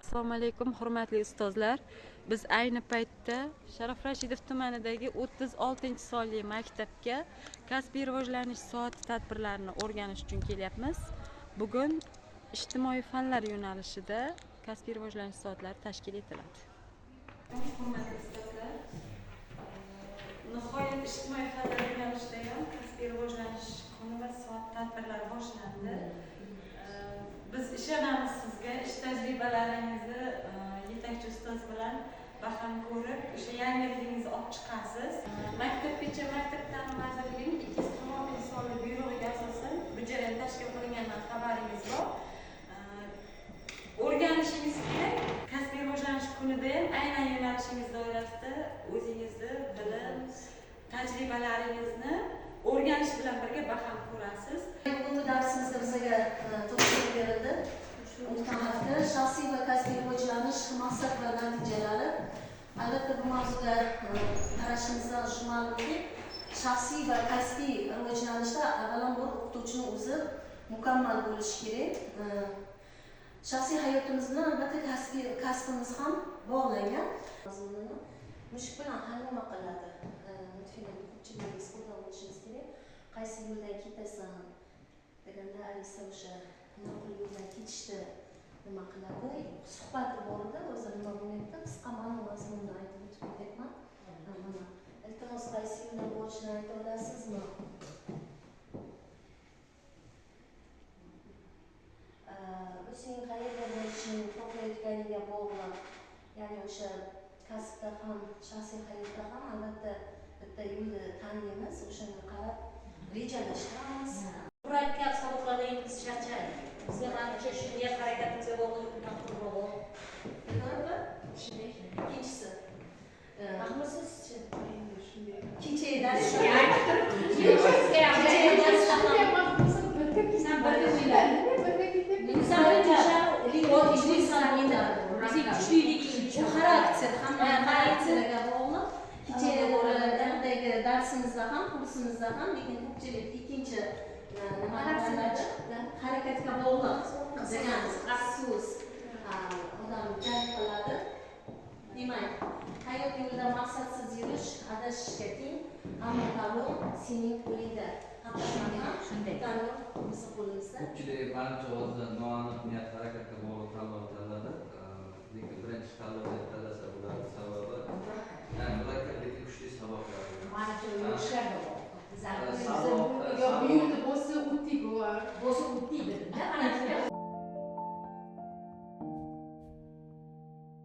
Assalomu alaykum hurmatli ustozlar. Biz ayni paytda Sharof Rashidov tumanidagi 36-sonli maktabga kasbiy rivojlanish soati tadbirlarini o'rganish uchun kelyapmiz. Bugun ijtimoiy fanlar yo'nalishida kasbiy rivojlanish soatlari tashkil etiladi. Hurmatli ustozlar, nihoyat ijtimoiy fanlar yo'nalishida ham kasbiy rivojlanish kuni va soat tadbirlari boshlandi. Biz ishonamiz sizga, ish tajribalaringizni yetakchi ustoz bilan baham ko'rib, o'sha yangiligingizni olib chiqasiz. Maktabgacha Maktab ta'lim vazirligining 216 sonli buyrug'iga asosan bu jarayon tashkil qilinganidan xabaringiz bor. O'rganishingiz kerak. Kasbiy rivojlanish kunida ham aynan yo'nalishingiz doirasida o'zingizni bilim, tajribalaringizni o'rganish bilan birga baham ko'rasiz. Bugungi darsimizda bizga topshiriq berildi. Imtihonda shaxsiy va kasbiy rivojlanish maqsad va natijalari. Albatta bu mavzuga qarashimizdan shu ma'lumki, shaxsiy va kasbiy rivojlanishda avvalambor o'qituvchining o'zi mukammal bo'lishi kerak. Shaxsiy hayotimiz bilan albatta kasbimiz ham bog'langan. Mazmunini mushuk bilan hal nima qiladi? Ko'pchilik qo'ldan o'tishingiz kerak. Qaysi yo'ldan ketasan deganda Alisa o'sha noqul yo'ldan ketishni nima qiladi? Suhbati bor edi, o'zi nima bo'lyapti? Qisqa ma'lum mazmunda aytib o'tib ketyapman. Mana iltimos qaysi yo'ldan borishni ayta olasizmi? O'zing qayerda bo'lishing xohlayotganiga bog'liq. Ya'ni o'sha kasbda ham, shaxsiy hayotda ham albatta bitta yo'lni tanlaymiz, o'shanga qarab rejalashtiramiz. Murakkab savollarga ingliz charchaydi. Bizga manimcha shu niyat harakatimizga bog'liq to'g'ri. Ikkinchisi. Ahmisiz-chi? Kecha dars xarakter hamma xarakteriga bog'liq. Kechagi darsimizda ham, kursimizda ham, lekin ko'pchilik ikkinchi harakatga bog'liq degan so'z odam jalb qiladi. Demak, hayot yo'lida maqsadsiz yurish adashishga teng, ammo ta'lim sening qo'lingda. Haqiqatan shunday. Ta'lim bizning qo'limizda. Ko'pchilik manimcha o'zida noaniq niyat harakatga bog'liq tanlov tanladi. Lekin birinchi tanlovda tanlasa bo'ladi sababi yani murakkab lekin kuchli sabablar. Manimcha yo'lishlar bor. Bozı uti var. Bozı uti